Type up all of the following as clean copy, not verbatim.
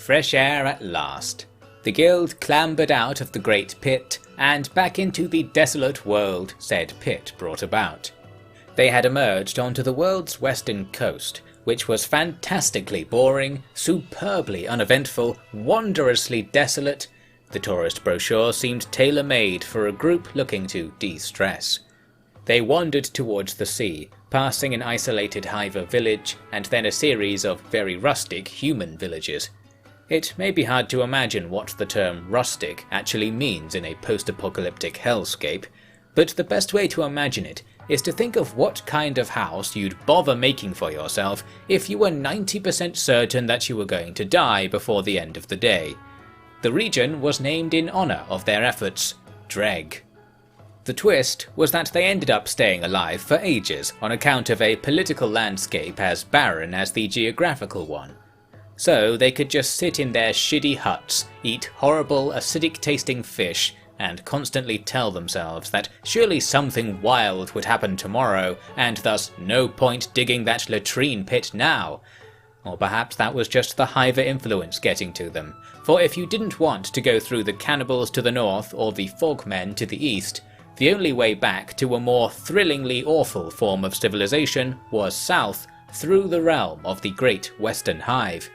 Fresh air at last. The guild clambered out of the great pit and back into the desolate world said pit brought about. They had emerged onto the world's western coast, which was fantastically boring, superbly uneventful, wondrously desolate. The tourist brochure seemed tailor-made for a group looking to de-stress. They wandered towards the sea, passing an isolated hiver village and then a series of very rustic human villages. It may be hard to imagine what the term rustic actually means in a post-apocalyptic hellscape, but the best way to imagine it is to think of what kind of house you'd bother making for yourself if you were 90% certain that you were going to die before the end of the day. The region was named in honour of their efforts, Dreg. The twist was that they ended up staying alive for ages on account of a political landscape as barren as the geographical one. So they could just sit in their shitty huts, eat horrible acidic tasting fish, and constantly tell themselves that surely something wild would happen tomorrow, and thus no point digging that latrine pit now. Or perhaps that was just the hiver influence getting to them, for if you didn't want to go through the cannibals to the north or the fogmen to the east, the only way back to a more thrillingly awful form of civilization was south, through the realm of the Great Western Hive.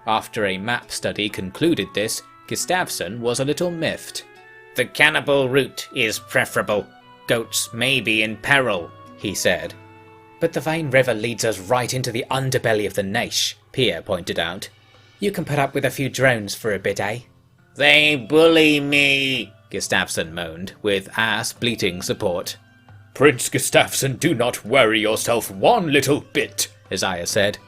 After a map study concluded this, Gustavsen was a little miffed. "The cannibal route is preferable. Goats may be in peril," he said. "But the Vine River leads us right into the underbelly of the Naish," Pierre pointed out. "You can put up with a few drones for a bit, eh?" "They bully me," Gustavsen moaned, with ass bleating support. "Prince Gustavsen, do not worry yourself one little bit," Isaiah said.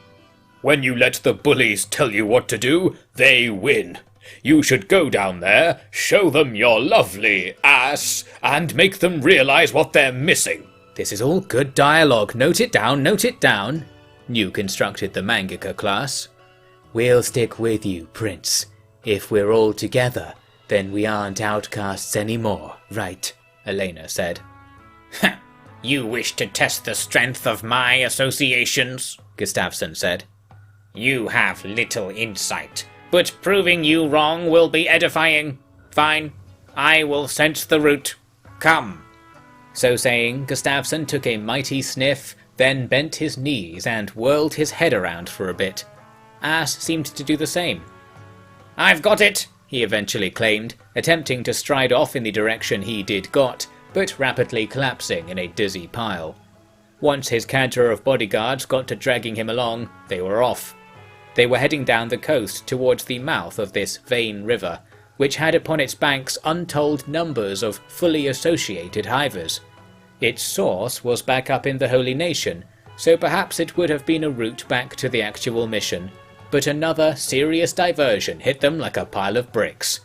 "When you let the bullies tell you what to do, they win. You should go down there, show them your lovely ass, and make them realize what they're missing." "This is all good dialogue, note it down," New constructed the mangaka class. "We'll stick with you, Prince. If we're all together, then we aren't outcasts anymore, right?" Elena said. "You wish to test the strength of my associations?" Gustavsen said. "You have little insight, but proving you wrong will be edifying. Fine, I will sense the route. Come." So saying, Gustavsen took a mighty sniff, then bent his knees and whirled his head around for a bit. Ass seemed to do the same. "I've got it," he eventually claimed, attempting to stride off in the direction he did got, but rapidly collapsing in a dizzy pile. Once his cadre of bodyguards got to dragging him along, they were off. They were heading down the coast towards the mouth of this Vane River, which had upon its banks untold numbers of fully associated hivers. Its source was back up in the Holy Nation, so perhaps it would have been a route back to the actual mission, but another serious diversion hit them like a pile of bricks.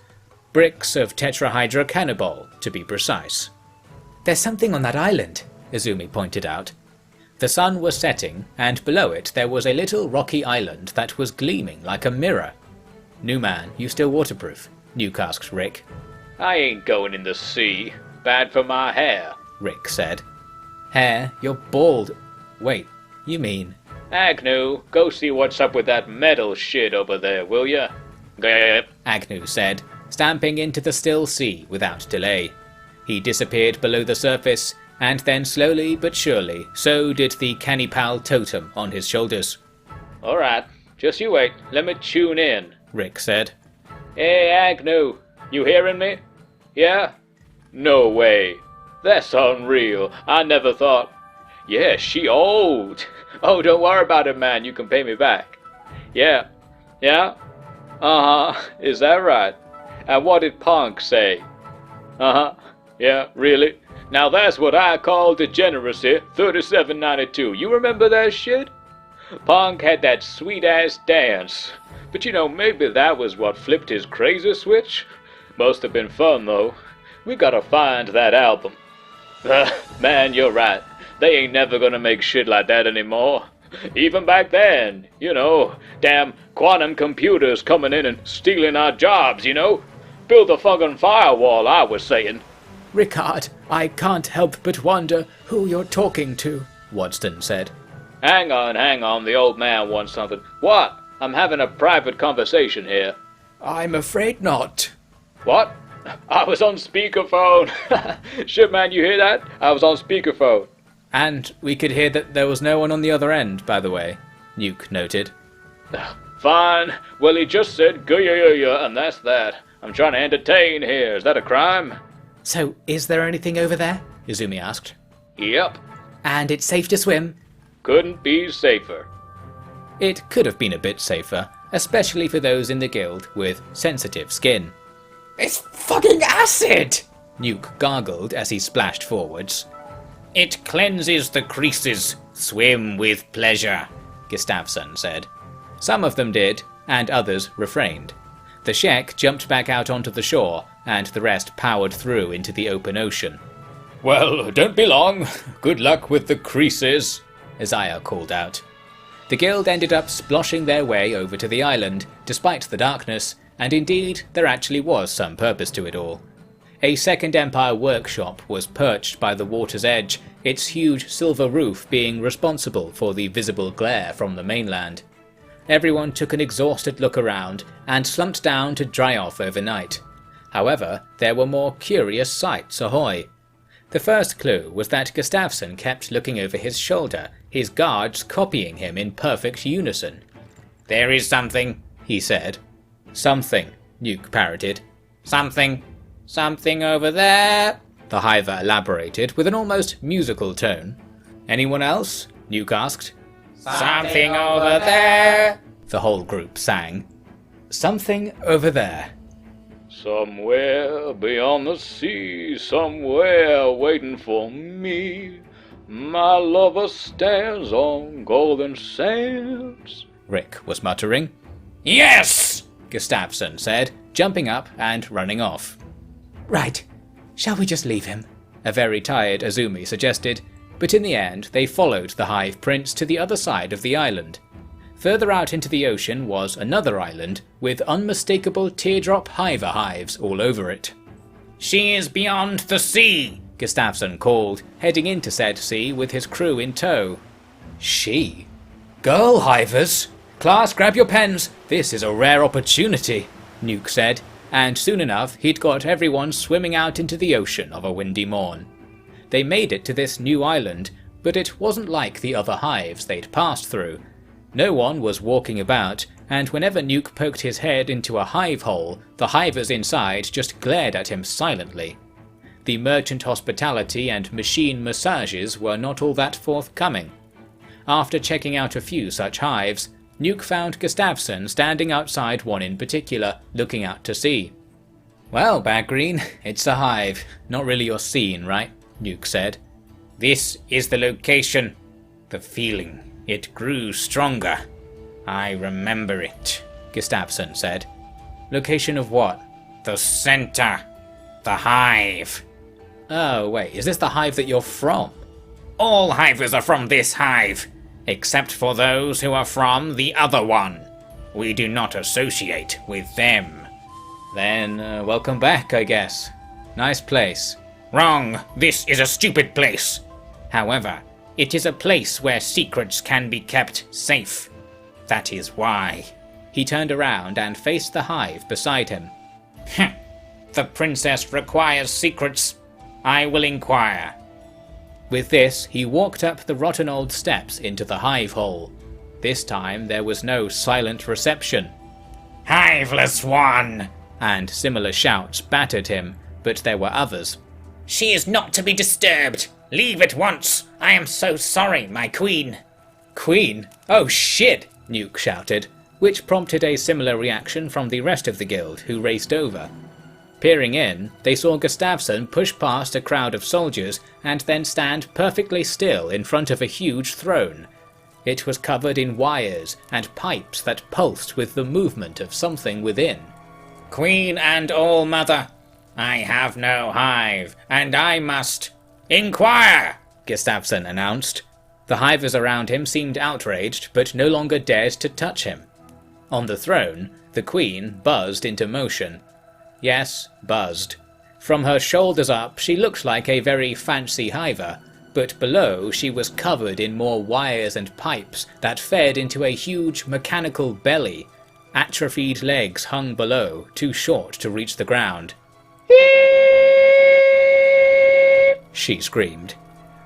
Bricks of tetrahydrocannabol, to be precise. "There's something on that island," Izumi pointed out. The sun was setting, and below it there was a little rocky island that was gleaming like a mirror. "New man, you still waterproof?" Nuke asked Rick. "I ain't going in the sea. Bad for my hair," Rick said. "Hair? You're bald. Wait, you mean..." "Agnew, go see what's up with that metal shit over there, will ya?" "Yep," Agnew said, stamping into the still sea without delay. He disappeared below the surface, and then slowly but surely, so did the Canipal totem on his shoulders. "Alright, just you wait, let me tune in," Rick said. "Hey Agnew, you hearing me? Yeah? No way. That's unreal. I never thought. Yeah, she old. Oh, don't worry about it, man. You can pay me back. Yeah? Yeah? Uh-huh. Is that right? And what did Punk say? Uh-huh. Yeah, really? Now that's what I call degeneracy 3792. You remember that shit? Punk had that sweet-ass dance. But you know, maybe that was what flipped his crazy switch. Must have been fun, though. We gotta find that album. Man, you're right. They ain't never gonna make shit like that anymore. Even back then, you know, damn quantum computers coming in and stealing our jobs, you know? Build a fucking firewall, I was saying. "Ricard, I can't help but wonder who you're talking to," Wadston said. Hang on, the old man wants something. What? I'm having a private conversation here. I'm afraid not. What? I was on speakerphone. Shipman, you hear that? I was on speakerphone. And we could hear that there was no one on the other end, by the way, Nuke noted. Fine. Well, he just said "Gah-ya-ya-ya," and that's that. I'm trying to entertain here. Is that a crime? So, is there anything over there? Izumi asked. Yep. And it's safe to swim? Couldn't be safer. It could have been a bit safer, especially for those in the guild with sensitive skin. It's fucking acid! Nuke gargled as he splashed forwards. It cleanses the creases. Swim with pleasure, Gustavsen said. Some of them did, and others refrained. The Shek jumped back out onto the shore, and the rest powered through into the open ocean. Well, don't be long. Good luck with the creases, Isaiah called out. The guild ended up sploshing their way over to the island, despite the darkness, and indeed there actually was some purpose to it all. A Second Empire workshop was perched by the water's edge, its huge silver roof being responsible for the visible glare from the mainland. Everyone took an exhausted look around and slumped down to dry off overnight. However, there were more curious sights ahoy. The first clue was that Gustavsen kept looking over his shoulder, his guards copying him in perfect unison. There is something, he said. Something, Nuke parroted. Something over there, the hiver elaborated with an almost musical tone. Anyone else? Nuke asked. Something over there, the whole group sang. Something over there. Somewhere beyond the sea, somewhere waiting for me, my lover stands on golden sands, Rick was muttering. Yes! Gustavsen said, jumping up and running off. Right, shall we just leave him? A very tired Azumi suggested, but in the end they followed the Hive Prince to the other side of the island. Further out into the ocean was another island with unmistakable teardrop hiver hives all over it. She is beyond the sea, Gustavsen called, heading into said sea with his crew in tow. She? Girl hivers? Class, grab your pens, this is a rare opportunity, Nuke said, and soon enough he'd got everyone swimming out into the ocean of a windy morn. They made it to this new island, but it wasn't like the other hives they'd passed through. No one was walking about, and whenever Nuke poked his head into a hive hole, the hivers inside just glared at him silently. The merchant hospitality and machine massages were not all that forthcoming. After checking out a few such hives, Nuke found Gustavsen standing outside one in particular, looking out to sea. Well, Bag Green, it's a hive. Not really your scene, right? Nuke said. This is the location. The feeling. It grew stronger. I remember it, Gustavsen said. Location of what? The center. The hive. Oh, wait, is this the hive that you're from? All hivers are from this hive, except for those who are from the other one. We do not associate with them. Then, welcome back, I guess. Nice place. Wrong. This is a stupid place. However, it is a place where secrets can be kept safe. That is why. He turned around and faced the hive beside him. The princess requires secrets. I will inquire. With this, he walked up the rotten old steps into the hive hole. This time there was no silent reception. Hiveless one! And similar shouts battered him, but there were others. She is not to be disturbed. Leave at once. I am so sorry, my queen. Queen? Oh shit! Nuke shouted, which prompted a similar reaction from the rest of the guild, who raced over. Peering in, they saw Gustavsen push past a crowd of soldiers and then stand perfectly still in front of a huge throne. It was covered in wires and pipes that pulsed with the movement of something within. Queen and All-Mother, I have no hive, and I must inquire, Gustavsen announced. The hivers around him seemed outraged, but no longer dared to touch him. On the throne, the queen buzzed into motion. Yes, buzzed. From her shoulders up, she looked like a very fancy hiver, but below she was covered in more wires and pipes that fed into a huge mechanical belly. Atrophied legs hung below, too short to reach the ground. She screamed.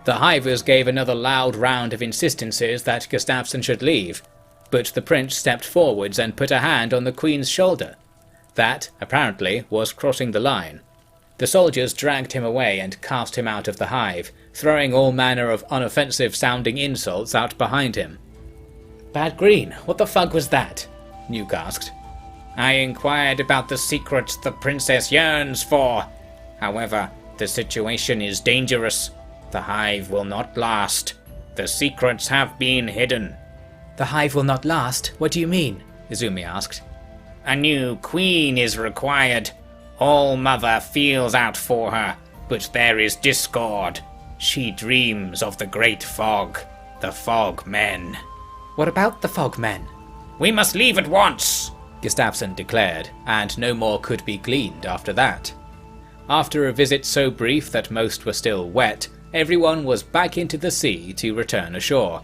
The hivers gave another loud round of insistences that Gustavsen should leave, but the prince stepped forwards and put a hand on the queen's shoulder. That, apparently, was crossing the line. The soldiers dragged him away and cast him out of the hive, throwing all manner of unoffensive-sounding insults out behind him. "Bad Green, what the fuck was that?" Nuke asked. "I inquired about the secrets the princess yearns for. However, the situation is dangerous. The hive will not last. The secrets have been hidden." "The hive will not last? What do you mean?" Izumi asked. "A new queen is required. All Mother feels out for her, but there is discord. She dreams of the Great Fog, the Fog Men." "What about the Fog Men?" "We must leave at once," Gustavsen declared, and no more could be gleaned after that. After a visit so brief that most were still wet, everyone was back into the sea to return ashore.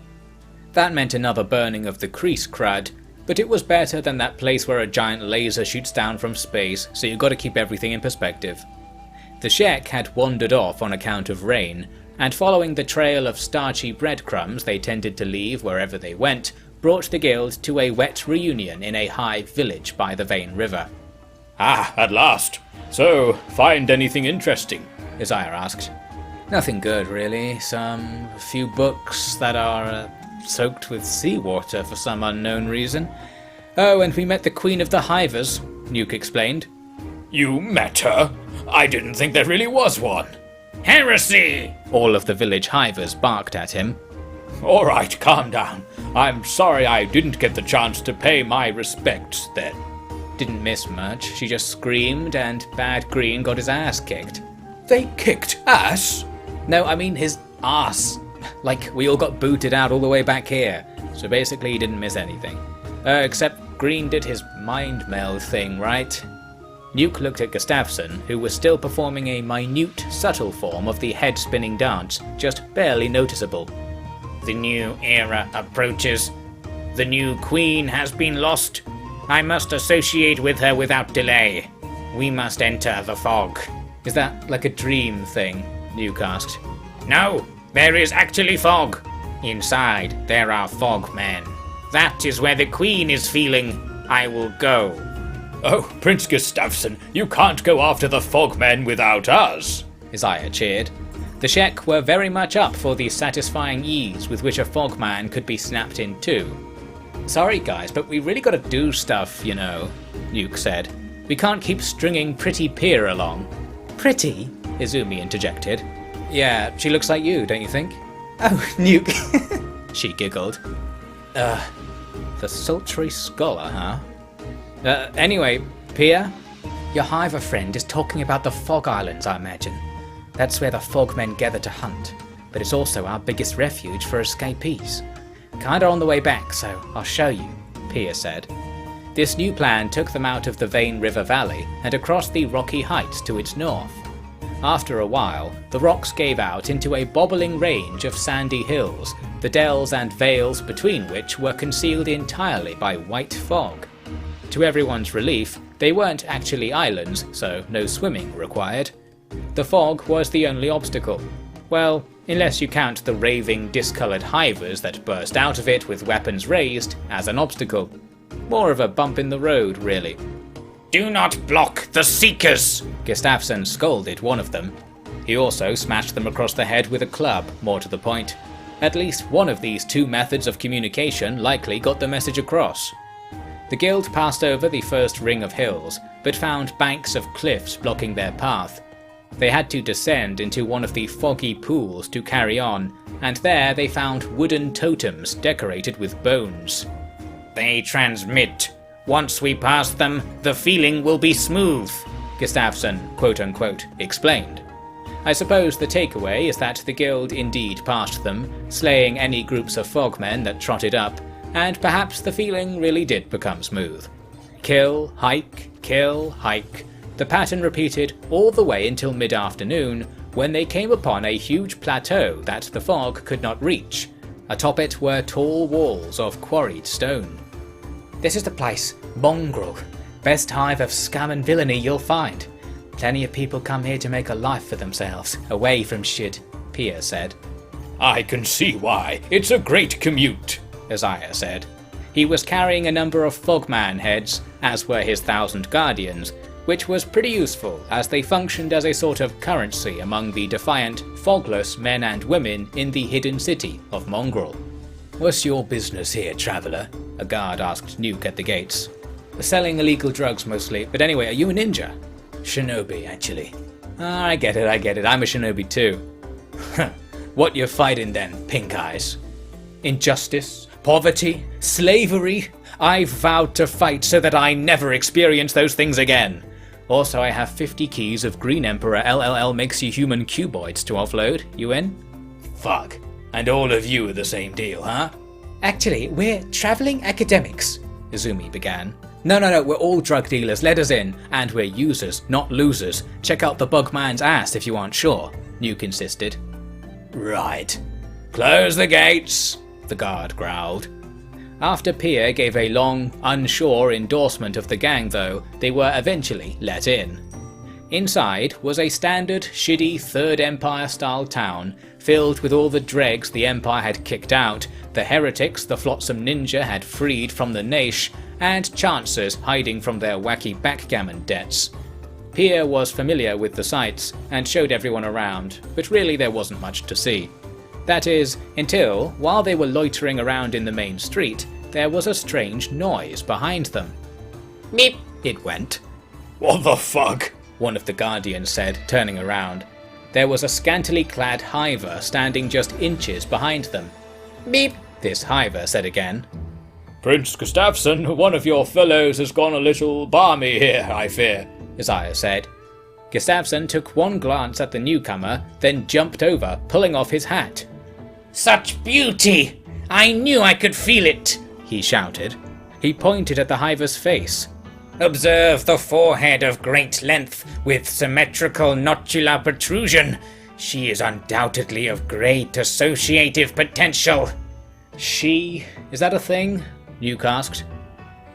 That meant another burning of the crease crud, but it was better than that place where a giant laser shoots down from space, so you gotta keep everything in perspective. The Shek had wandered off on account of rain, and following the trail of starchy breadcrumbs they tended to leave wherever they went, brought the guild to a wet reunion in a hive village by the Vane River. "Ah, at last! So, find anything interesting?" Isaiah asked. "Nothing good, really. A few books that are soaked with seawater for some unknown reason. Oh, and we met the Queen of the Hivers," Nuke explained. "You met her? I didn't think there really was one." "Heresy!" all of the village hivers barked at him. "Alright, calm down. I'm sorry I didn't get the chance to pay my respects then." Didn't miss much. She just screamed and Bad Green got his ass kicked. "They kicked ass?" No, I mean his ass. Like, we all got booted out all the way back here. So basically he didn't miss anything. Except Green did his mind meld thing, right? Nuke looked at Gustavsen, who was still performing a minute, subtle form of the head-spinning dance, just barely noticeable. "The new era approaches. The new queen has been lost. I must associate with her without delay. We must enter the fog." "Is that like a dream thing?" Nuke asked. "No, there is actually fog. Inside, there are fog men. That is where the queen is feeling. I will go." "Oh, Prince Gustavsen, you can't go after the Fogmen without us!" Isaiah cheered. The Shek were very much up for the satisfying ease with which a fogman could be snapped in two. "Sorry guys, but we really gotta do stuff, you know," Nuke said. "We can't keep stringing Pretty Pier along." "Pretty?" Izumi interjected. "Yeah, she looks like you, don't you think?" "Oh, Nuke!" she giggled. The sultry scholar, huh? Anyway, Pia? Your hiver friend is talking about the Fog Islands, I imagine. That's where the Fogmen gather to hunt, but it's also our biggest refuge for escapees. Kinda on the way back, so I'll show you, Pia said. This new plan took them out of the Vane River Valley and across the rocky heights to its north. After a while, the rocks gave out into a bobbling range of sandy hills, the dells and vales between which were concealed entirely by white fog. To everyone's relief, they weren't actually islands, so no swimming required. The fog was the only obstacle. Well, unless you count the raving, discoloured hivers that burst out of it with weapons raised as an obstacle. More of a bump in the road, really. "Do not block the Seekers!" Gustavsen scolded one of them. He also smashed them across the head with a club, more to the point. At least one of these two methods of communication likely got the message across. The guild passed over the first ring of hills, but found banks of cliffs blocking their path. They had to descend into one of the foggy pools to carry on, and there they found wooden totems decorated with bones. "They transmit. Once we pass them, the feeling will be smooth," Gustavsen, quote-unquote, explained. I suppose the takeaway is that the guild indeed passed them, slaying any groups of fogmen that trotted up, and perhaps the feeling really did become smooth. Kill, hike, the pattern repeated all the way until mid-afternoon, when they came upon a huge plateau that the fog could not reach. Atop it were tall walls of quarried stone. "This is the place, Mongrel. Best hive of scam and villainy you'll find. Plenty of people come here to make a life for themselves, away from shit," Pia said. "I can see why. It's a great commute," Isaiah said. He was carrying a number of Fogman heads, as were his 1,000 guardians, which was pretty useful as they functioned as a sort of currency among the defiant, fogless men and women in the hidden city of Mongrel. "What's your business here, traveller?" a guard asked Nuke at the gates. "Selling illegal drugs mostly, but anyway, are you a ninja?" "Shinobi, actually." I get it, I'm a shinobi too." "What you fighting then, Pink Eyes?" "Injustice, poverty, slavery. I've vowed to fight so that I never experience those things again. Also, I have 50 keys of Green Emperor LLL makes you human cuboids to offload. You in?" "Fuck. And all of you are the same deal, huh?" "Actually, we're travelling academics," Izumi began. No, we're all drug dealers, let us in, and we're users, not losers. Check out the Bugman's ass if you aren't sure," Nuke insisted. "Right. Close the gates," the guard growled. After Pia gave a long, unsure endorsement of the gang though, they were eventually let in. Inside was a standard, shitty Third Empire-style town, filled with all the dregs the Empire had kicked out, the heretics the Flotsam Ninja had freed from the Naish, and chancers hiding from their wacky backgammon debts. Pia was familiar with the sights, and showed everyone around, but really there wasn't much to see. That is, until, while they were loitering around in the main street, there was a strange noise behind them. Meep! It went. "What the fuck?" one of the Guardians said, turning around. There was a scantily clad hiver standing just inches behind them. Beep! This hiver said again. "Prince Gustavsen, one of your fellows has gone a little balmy here, I fear," Isaiah said. Gustavsen took one glance at the newcomer, then jumped over, pulling off his hat. "Such beauty! I knew I could feel it!" he shouted. He pointed at the hiver's face. "Observe the forehead of great length with symmetrical nodular protrusion. She is undoubtedly of great associative potential." "She? Is that a thing?" Nuke asked.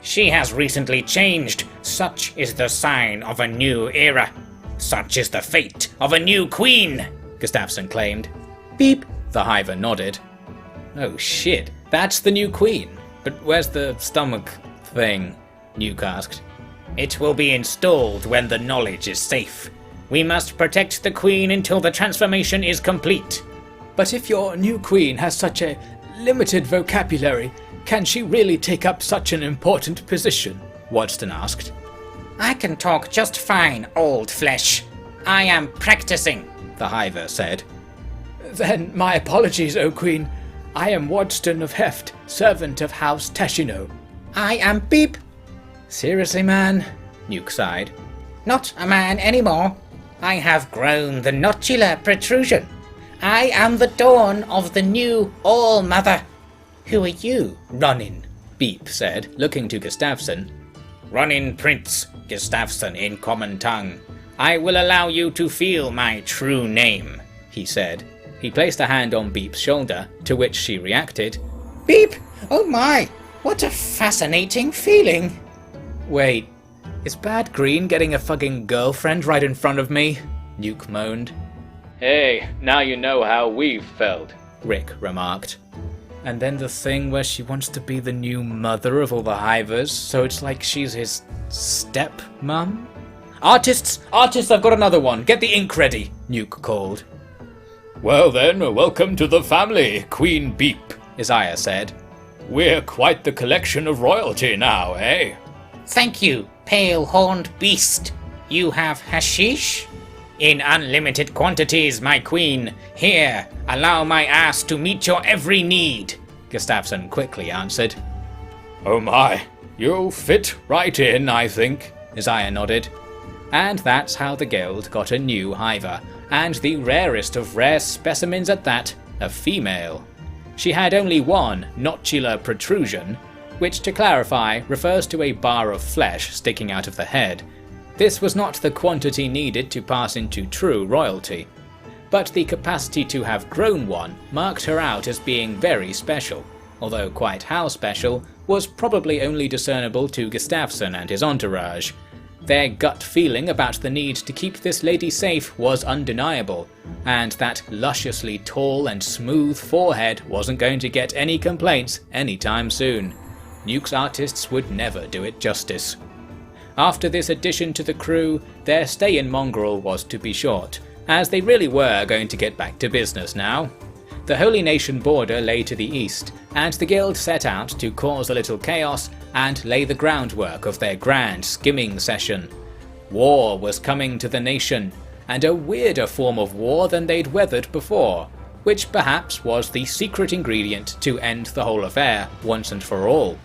"She has recently changed. Such is the sign of a new era. Such is the fate of a new queen," Gustavsen claimed. "Beep," the hiver nodded. "Oh shit, that's the new queen. But where's the stomach thing?" Nuke asked. "It will be installed when the knowledge is safe. We must protect the queen until the transformation is complete." "But if your new queen has such a limited vocabulary, can she really take up such an important position?" Wadston asked. "I can talk just fine, old flesh. I am practicing," the hiver said. "Then my apologies, O Queen. I am Wadston of Heft, servant of House Teshino." "I am Beep." "Seriously, man?" Nuke sighed. "Not a man anymore. I have grown the nodular protrusion. I am the dawn of the new All-Mother." "Who are you, Ronin?" Beep said, looking to Gustavsen. "Ronin Prince, Gustavsen in common tongue. I will allow you to feel my true name," he said. He placed a hand on Beep's shoulder, to which she reacted. "Beep! Oh my! What a fascinating feeling!" "Wait, is Bad Green getting a fucking girlfriend right in front of me?" Nuke moaned. "Hey, now you know how we've felt," Rick remarked. "And then the thing where she wants to be the new mother of all the hivers, so it's like she's his step-mum?" Artists, I've got another one. Get the ink ready," Nuke called. "Well then, welcome to the family, Queen Beep," Isaiah said. "We're quite the collection of royalty now, eh?" "Thank you, pale-horned beast. You have hashish?" "In unlimited quantities, my queen. Here, allow my ass to meet your every need," Gustavsen quickly answered. "Oh my, you'll fit right in, I think," Isaiah nodded. And that's how the guild got a new hiver, and the rarest of rare specimens at that, a female. She had only one nodular protrusion, which to clarify refers to a bar of flesh sticking out of the head. This was not the quantity needed to pass into true royalty. but the capacity to have grown one marked her out as being very special, although quite how special was probably only discernible to Gustavsen and his entourage. Their gut feeling about the need to keep this lady safe was undeniable, and that lusciously tall and smooth forehead wasn't going to get any complaints anytime soon. Nuke's artists would never do it justice. After this addition to the crew, their stay in Mongrel was to be short, as they really were going to get back to business now. The Holy Nation border lay to the east, and the guild set out to cause a little chaos and lay the groundwork of their grand skimming session. War was coming to the nation, and a weirder form of war than they'd weathered before, which perhaps was the secret ingredient to end the whole affair once and for all.